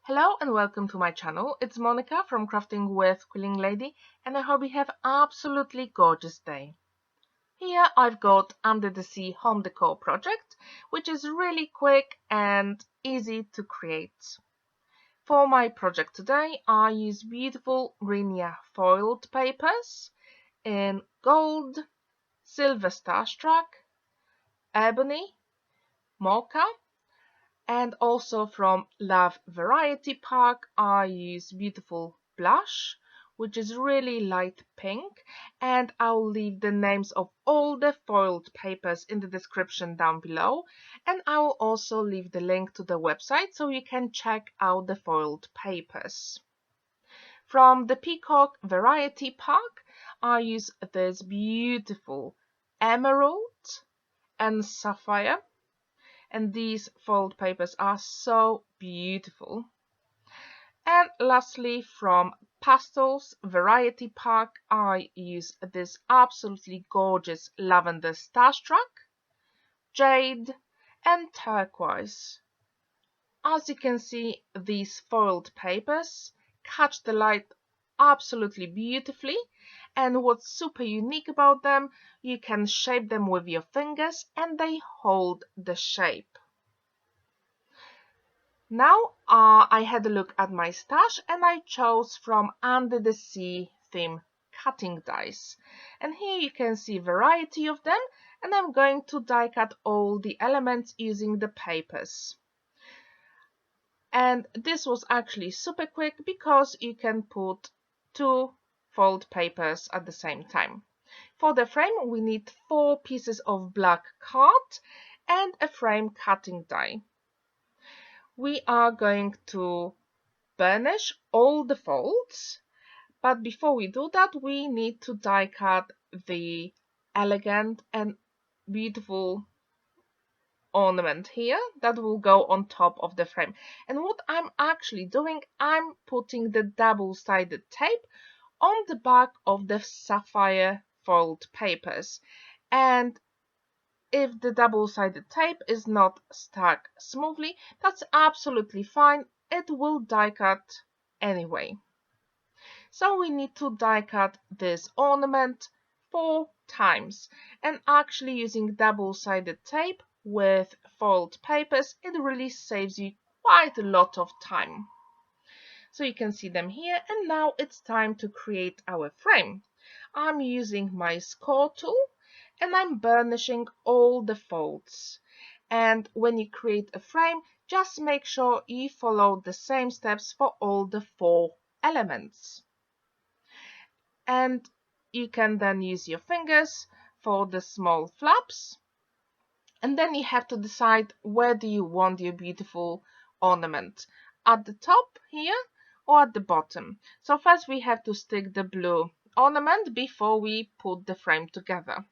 Hello and welcome to my channel. It's Monica from Crafting with Quilling Lady, and I hope you have absolutely gorgeous day. Here I've got Under the Sea home decor project, which is really quick and easy to create. For my project today, I use beautiful Rinea foiled papers in gold, silver Starstruck, Ebony, Mocha, and also from Love Variety Pack I use beautiful blush, which is really light pink, and I'll leave the names of all the foiled papers in the description down below, and I will also leave the link to the website so you can check out the foiled papers. From the Peacock Variety Pack I use this beautiful emerald and sapphire, and these foiled papers are so beautiful. And lastly, from Pastels Variety Pack I use this absolutely gorgeous Lavender Starstruck, Jade and Turquoise. As you can see, these foiled papers catch the light absolutely beautifully, and what's super unique about them, you can shape them with your fingers and they hold the shape. Now I had a look at my stash and I chose from Under the Sea theme cutting dies, and here you can see a variety of them, and I'm going to die cut all the elements using the papers. And this was actually super quick because you can put two fold papers at the same time. For the frame we need 4 pieces of black card and a frame cutting die. We are going to burnish all the folds, but before we do that we need to die cut the elegant and beautiful ornament here that will go on top of the frame. And what I'm actually doing, I'm putting the double-sided tape on the back of the sapphire foiled papers, and if the double-sided tape is not stuck smoothly, that's absolutely fine, it will die cut anyway. So we need to die cut this ornament 4 times, and actually using double-sided tape with foiled papers, it really saves you quite a lot of time. So you can see them here, and now it's time to create our frame. I'm using my score tool and I'm burnishing all the folds. And when you create a frame, just make sure you follow the same steps for all the 4 elements. And you can then use your fingers for the small flaps, and then you have to decide where do you want your beautiful ornament, at the top here or at the bottom. So first we have to stick the blue ornament before we put the frame together,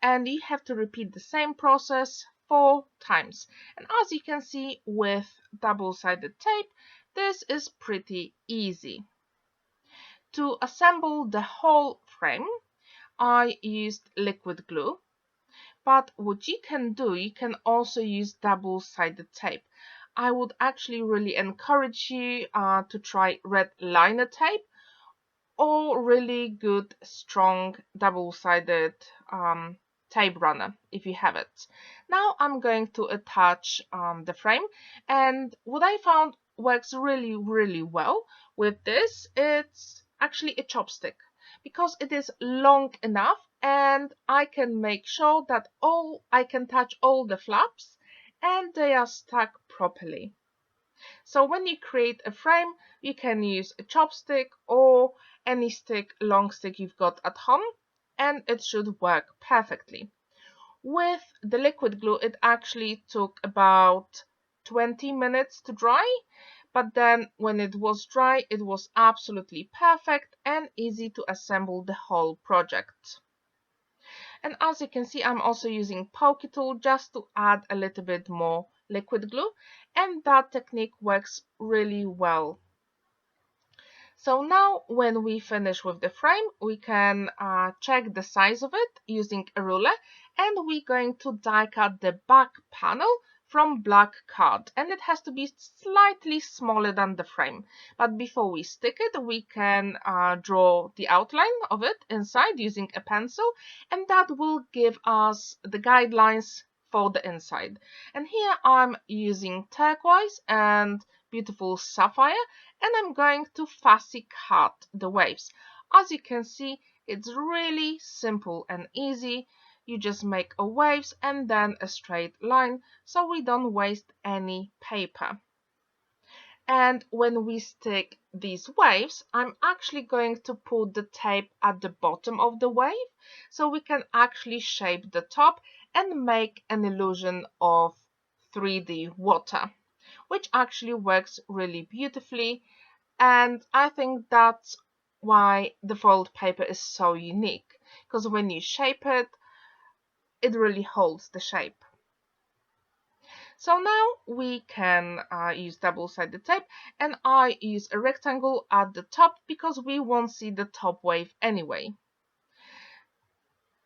and you have to repeat the same process 4 times. And as you can see with double-sided tape, this is pretty easy. To assemble the whole frame I used liquid glue, but what you can do, you can also use double-sided tape. I would actually really encourage you to try red liner tape or really good strong double-sided tape runner if you have it. Now I'm going to attach the frame, and what I found works really well with this, it's actually a chopstick, because it is long enough and I can make sure that I can touch all the flaps and they are stuck properly. So when you create a frame, you can use a chopstick or any long stick you've got at home, and it should work perfectly. With the liquid glue, it actually took about 20 minutes to dry, but then when it was dry, it was absolutely perfect and easy to assemble the whole project. And as you can see, I'm also using pokey tool just to add a little bit more liquid glue, and that technique works really well. So now when we finish with the frame, we can check the size of it using a ruler, and we're going to die cut the back panel from black card, and it has to be slightly smaller than the frame. But before we stick it, we can draw the outline of it inside using a pencil, and that will give us the guidelines for the inside. And here I'm using Turquoise and beautiful Sapphire, and I'm going to fussy cut the waves. As you can see, it's really simple and easy. You just make a waves and then a straight line, so we don't waste any paper. And when we stick these waves, I'm actually going to put the tape at the bottom of the wave, so we can actually shape the top and make an illusion of 3D water, which actually works really beautifully. And I think that's why the foiled paper is so unique, because when you shape it, it really holds the shape. So now we can use double-sided tape, and I use a rectangle at the top because we won't see the top wave anyway.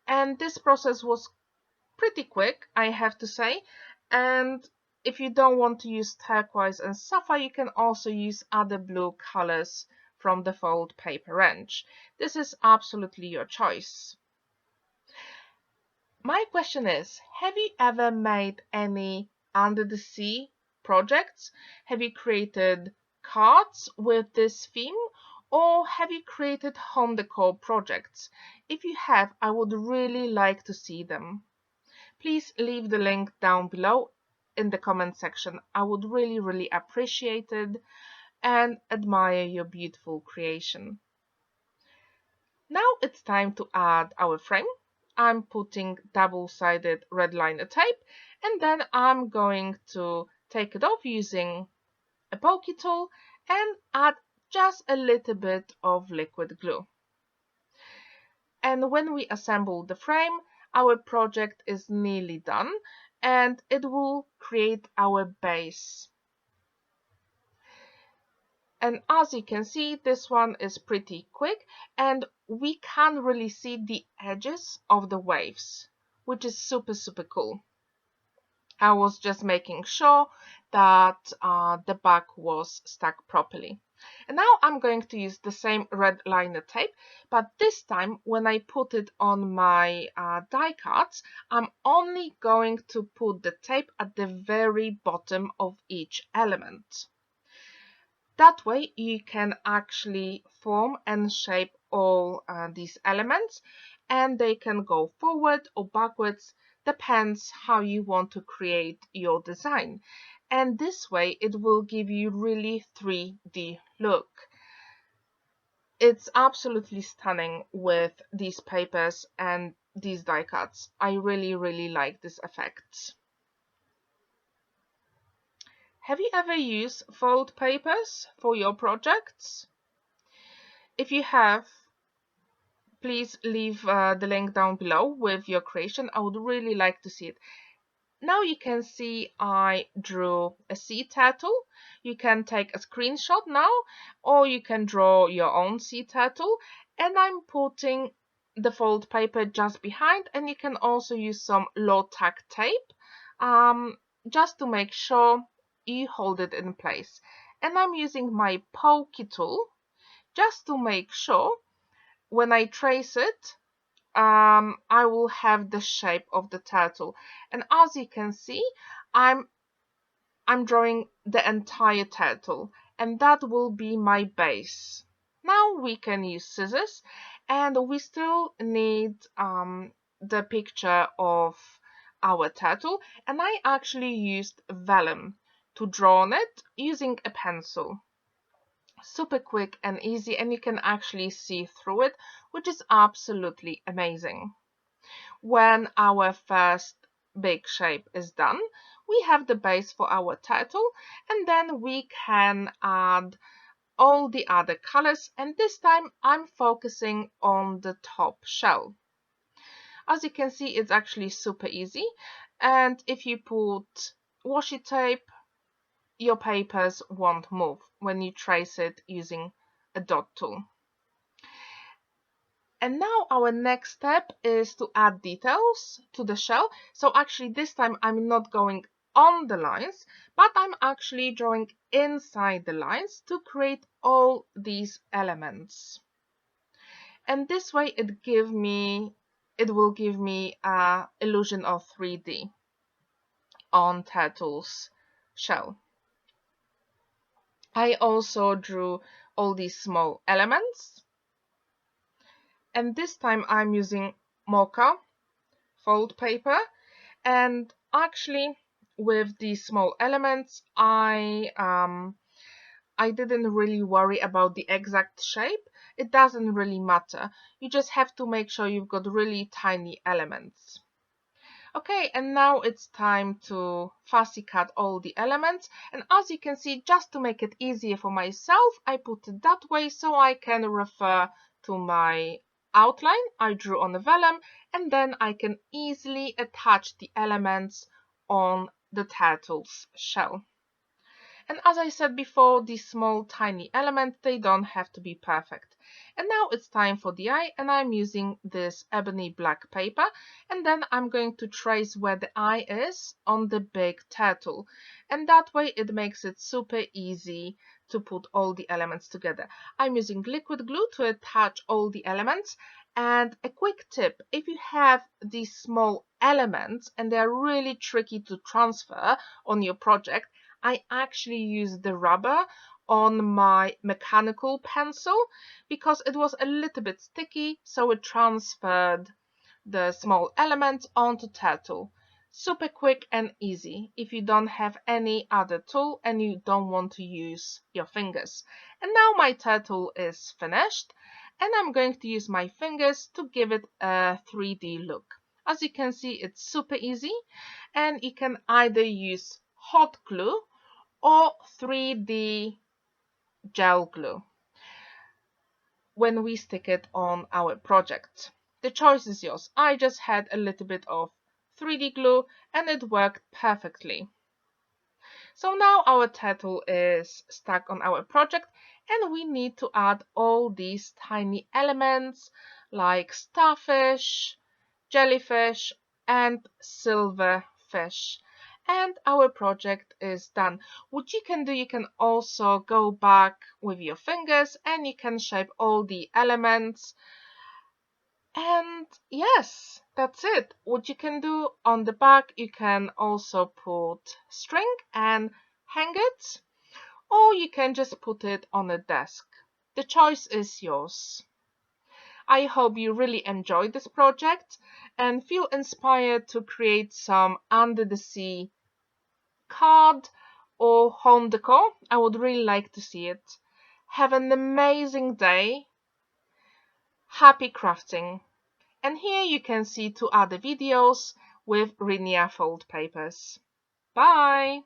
And this process was pretty quick, I have to say. And if you don't want to use turquoise and sapphire, you can also use other blue colors from the foiled paper range. This is absolutely your choice. My question is, have you ever made any under the sea projects? Have you created cards with this theme, or have you created home decor projects? If you have, I would really like to see them. Please leave the link down below in the comment section. I would really appreciate it and admire your beautiful creation. Now it's time to add our frame. I'm putting double-sided red liner tape, and then I'm going to take it off using a pokey tool and add just a little bit of liquid glue. And when we assemble the frame, our project is nearly done, and it will create our base. And as you can see, this one is pretty quick, and we can really see the edges of the waves, which is super cool. I was just making sure that the back was stuck properly. And now I'm going to use the same red liner tape, but this time when I put it on my die cuts, I'm only going to put the tape at the very bottom of each element. That way you can actually form and shape all these elements, and they can go forward or backwards, depends how you want to create your design. And this way it will give you really 3D look. It's absolutely stunning with these papers and these die cuts. I really like this effect. Have you ever used foiled papers for your projects? If you have, please leave the link down below with your creation. I would really like to see it. Now you can see I drew a sea turtle. You can take a screenshot now, or you can draw your own sea turtle. And I'm putting the foiled paper just behind, and you can also use some low-tack tape just to make sure you hold it in place. And I'm using my pokey tool just to make sure when I trace it, I will have the shape of the turtle. And as you can see, I'm drawing the entire turtle, and that will be my base. Now we can use scissors, and we still need the picture of our turtle, and I actually used vellum to draw on it using a pencil. Super quick and easy, and you can actually see through it, which is absolutely amazing. When our first big shape is done, we have the base for our turtle, and then we can add all the other colors, and this time I'm focusing on the top shell. As you can see, it's actually super easy, and if you put washi tape, your papers won't move when you trace it using a dot tool. And now our next step is to add details to the shell. So actually this time I'm not going on the lines, but I'm actually drawing inside the lines to create all these elements. And this way it will give me a illusion of 3D on turtle's shell. I also drew all these small elements, and this time I'm using Mocha fold paper, and actually with these small elements I didn't really worry about the exact shape. It doesn't really matter. You just have to make sure you've got really tiny elements. Okay, and now it's time to fussy cut all the elements, and as you can see, just to make it easier for myself, I put it that way so I can refer to my outline I drew on the vellum, and then I can easily attach the elements on the turtle's shell. And as I said before, these small tiny elements, they don't have to be perfect. And now it's time for the eye, and I'm using this ebony black paper, and then I'm going to trace where the eye is on the big turtle, and that way it makes it super easy to put all the elements together. I'm using liquid glue to attach all the elements. And a quick tip, if you have these small elements and they're really tricky to transfer on your project, I actually used the rubber on my mechanical pencil because it was a little bit sticky, so it transferred the small elements onto turtle. Super quick and easy if you don't have any other tool and you don't want to use your fingers. And now my turtle is finished, and I'm going to use my fingers to give it a 3D look. As you can see, it's super easy, and you can either use hot glue or 3D gel glue when we stick it on our project. The choice is yours. I just had a little bit of 3D glue and it worked perfectly. So now our turtle is stuck on our project, and we need to add all these tiny elements like starfish, jellyfish and silverfish. And our project is done. What you can do, you can also go back with your fingers and you can shape all the elements. And yes, that's it. What you can do on the back, you can also put string and hang it, or you can just put it on a desk. The choice is yours. I hope you really enjoyed this project and feel inspired to create some under the sea card or home decor. I would really like to see it. Have an amazing day. Happy crafting. And here you can see 2 other videos with Rinea fold papers. Bye!